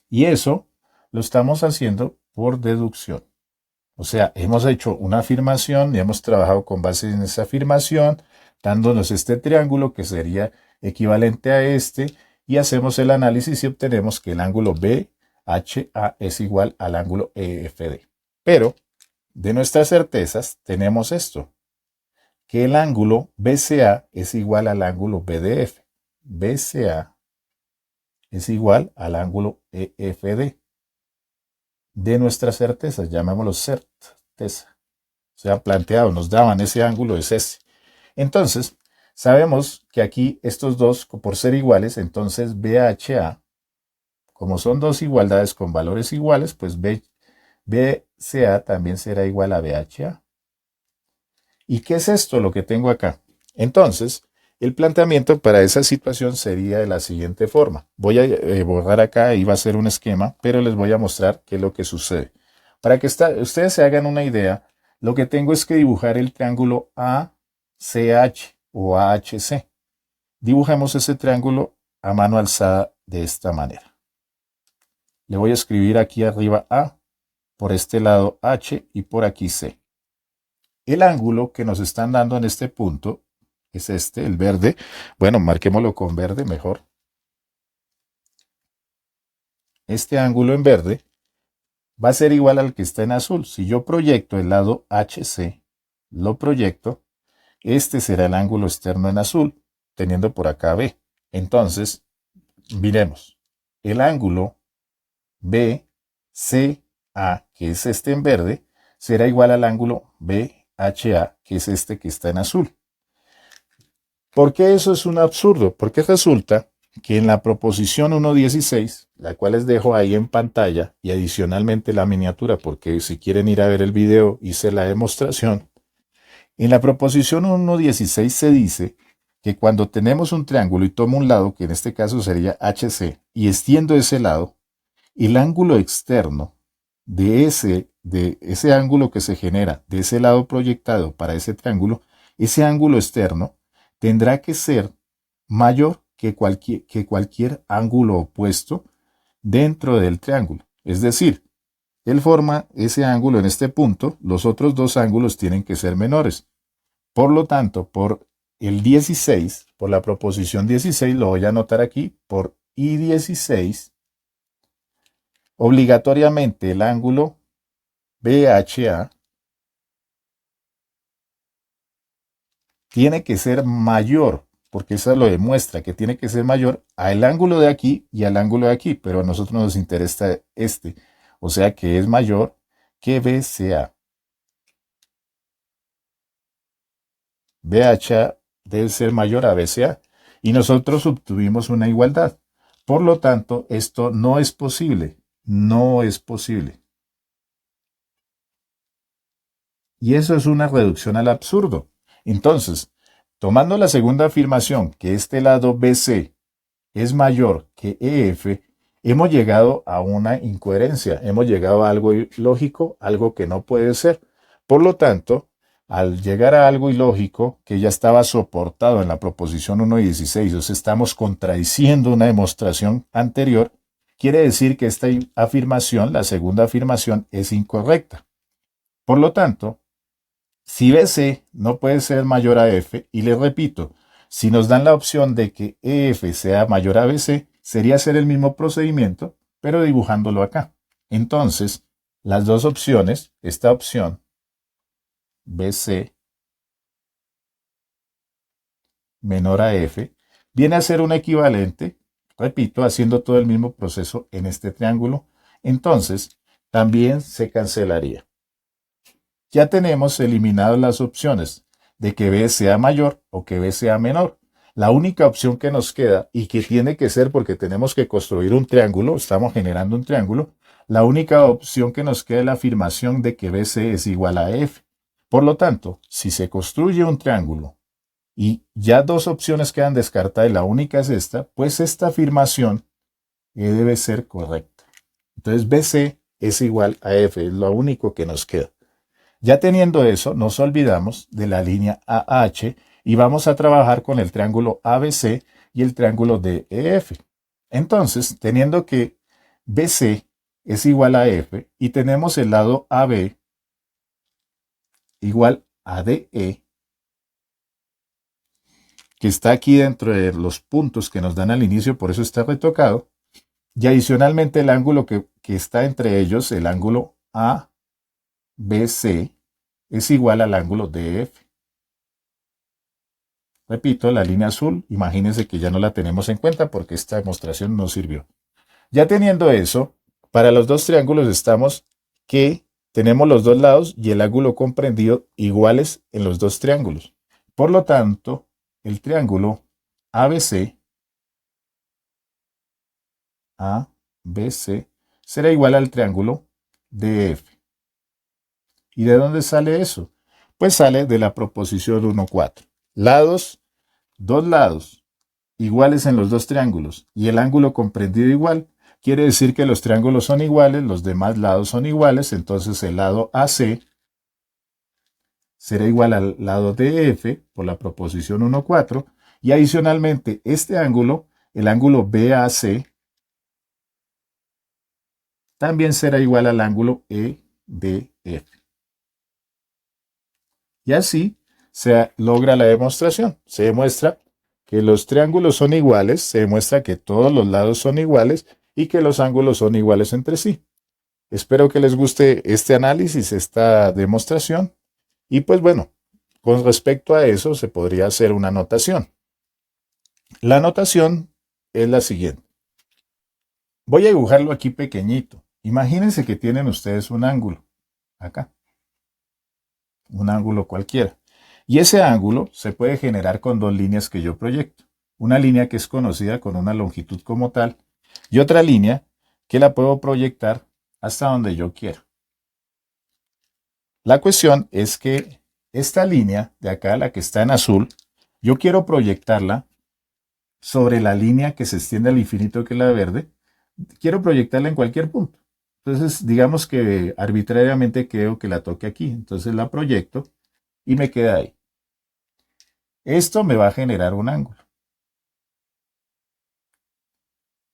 Y eso lo estamos haciendo por deducción. O sea, hemos hecho una afirmación y hemos trabajado con base en esa afirmación, dándonos este triángulo que sería equivalente a este, y hacemos el análisis y obtenemos que el ángulo BHA es igual al ángulo EFD. Pero de nuestras certezas tenemos esto, que el ángulo BCA es igual al ángulo BDF. BCA es igual al ángulo EFD. De nuestras certezas, llamémoslo certeza. O sea, planteado, nos daban ese ángulo, es ese. Entonces, sabemos que aquí estos dos, por ser iguales, entonces BHA, como son dos igualdades con valores iguales, pues BCA también será igual a BHA. ¿Y qué es esto lo que tengo acá? Entonces, el planteamiento para esa situación sería de la siguiente forma. Voy a borrar acá, iba a ser un esquema, pero les voy a mostrar qué es lo que sucede. Para que ustedes se hagan una idea, lo que tengo es que dibujar el triángulo ACH o AHC. Dibujamos ese triángulo a mano alzada de esta manera. Le voy a escribir aquí arriba A, por este lado H y por aquí C. El ángulo que nos están dando en este punto es este, el verde. Bueno, marquémoslo con verde mejor. Este ángulo en verde va a ser igual al que está en azul. Si yo proyecto el lado HC, lo proyecto, este será el ángulo externo en azul, teniendo por acá B. Entonces, miremos, el ángulo BCA, que es este en verde, será igual al ángulo BHA, que es este que está en azul. ¿Por qué eso es un absurdo? Porque resulta que en la proposición 1.16, la cual les dejo ahí en pantalla, y adicionalmente la miniatura, porque si quieren ir a ver el video, hice la demostración. En la proposición 1.16 se dice que cuando tenemos un triángulo y tomo un lado, que en este caso sería HC, y extiendo ese lado, el ángulo externo de ese ángulo que se genera de ese lado proyectado para ese triángulo, ese ángulo externo tendrá que ser mayor que cualquier ángulo opuesto dentro del triángulo. Es decir, él forma ese ángulo en este punto, los otros dos ángulos tienen que ser menores. Por lo tanto, por el 16, por la proposición 16, lo voy a anotar aquí, por I16, obligatoriamente el ángulo BHA tiene que ser mayor, porque eso lo demuestra, que tiene que ser mayor al ángulo de aquí y al ángulo de aquí, pero a nosotros nos interesa este, o sea que es mayor que BCA. BHA debe ser mayor a BCA y nosotros obtuvimos una igualdad. Por lo tanto, esto no es posible, no es posible. Y eso es una reducción al absurdo. Entonces, tomando la segunda afirmación, que este lado BC es mayor que EF, hemos llegado a una incoherencia, hemos llegado a algo ilógico, algo que no puede ser. Por lo tanto, al llegar a algo ilógico que ya estaba soportado en la proposición 1.16, o sea, estamos contradiciendo una demostración anterior, quiere decir que esta afirmación, la segunda afirmación, es incorrecta. Por lo tanto, si BC no puede ser mayor a F, y les repito, si nos dan la opción de que EF sea mayor a BC, sería hacer el mismo procedimiento, pero dibujándolo acá. Entonces, las dos opciones, esta opción, BC menor a F, viene a ser un equivalente, repito, haciendo todo el mismo proceso en este triángulo. Entonces, también se cancelaría. Ya tenemos eliminadas las opciones de que B sea mayor o que B sea menor. La única opción que nos queda, y que tiene que ser porque tenemos que construir un triángulo, estamos generando un triángulo, la única opción que nos queda es la afirmación de que BC es igual a F. Por lo tanto, si se construye un triángulo y ya dos opciones quedan descartadas y la única es esta, pues esta afirmación debe ser correcta. Entonces BC es igual a F, es lo único que nos queda. Ya teniendo eso, nos olvidamos de la línea AH y vamos a trabajar con el triángulo ABC y el triángulo DEF. Entonces, teniendo que BC es igual a F y tenemos el lado AB igual a DE, que está aquí dentro de los puntos que nos dan al inicio, por eso está retocado. Y adicionalmente el ángulo que está entre ellos, el ángulo ABC, es igual al ángulo DF. Repito, la línea azul, imagínense que ya no la tenemos en cuenta porque esta demostración no sirvió. Ya teniendo eso, para los dos triángulos estamos que tenemos los dos lados y el ángulo comprendido iguales en los dos triángulos. Por lo tanto, el triángulo ABC será igual al triángulo DF. ¿Y de dónde sale eso? Pues sale de la proposición 1,4. Dos lados iguales en los dos triángulos y el ángulo comprendido igual, quiere decir que los triángulos son iguales, los demás lados son iguales, entonces el lado AC será igual al lado DF por la proposición 1,4 y adicionalmente este ángulo, el ángulo BAC, también será igual al ángulo EDF. Y así se logra la demostración. Se demuestra que los triángulos son iguales, se demuestra que todos los lados son iguales y que los ángulos son iguales entre sí. Espero que les guste este análisis, esta demostración. Y pues bueno, con respecto a eso se podría hacer una anotación. La anotación es la siguiente. Voy a dibujarlo aquí pequeñito. Imagínense que tienen ustedes un ángulo, acá, un ángulo cualquiera. Y ese ángulo se puede generar con dos líneas que yo proyecto. Una línea que es conocida con una longitud como tal y otra línea que la puedo proyectar hasta donde yo quiera. La cuestión es que esta línea de acá, la que está en azul, yo quiero proyectarla sobre la línea que se extiende al infinito, que es la verde. Quiero proyectarla en cualquier punto. Entonces, digamos que arbitrariamente creo que la toque aquí. Entonces la proyecto y me queda ahí. Esto me va a generar un ángulo.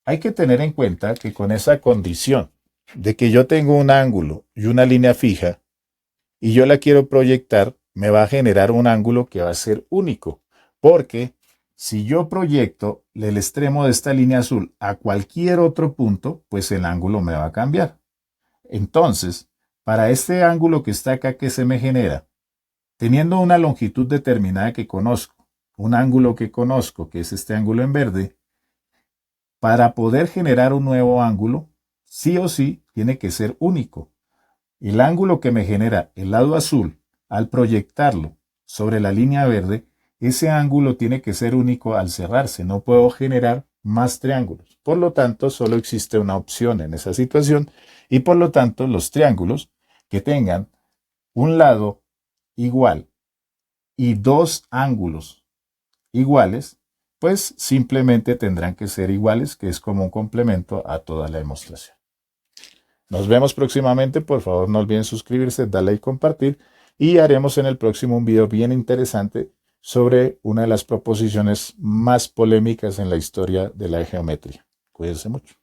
Hay que tener en cuenta que con esa condición de que yo tengo un ángulo y una línea fija y yo la quiero proyectar, me va a generar un ángulo que va a ser único. Porque si yo proyecto el extremo de esta línea azul a cualquier otro punto, pues el ángulo me va a cambiar. Entonces, para este ángulo que está acá que se me genera, teniendo una longitud determinada que conozco, un ángulo que conozco, que es este ángulo en verde, para poder generar un nuevo ángulo, sí o sí tiene que ser único. El ángulo que me genera el lado azul, al proyectarlo sobre la línea verde, ese ángulo tiene que ser único al cerrarse. No puedo generar más triángulos. Por lo tanto, solo existe una opción en esa situación y por lo tanto los triángulos que tengan un lado igual y dos ángulos iguales, pues simplemente tendrán que ser iguales, que es como un complemento a toda la demostración. Nos vemos próximamente, por favor no olviden suscribirse, darle y compartir y haremos en el próximo un video bien interesante sobre una de las proposiciones más polémicas en la historia de la geometría. Cuídense mucho.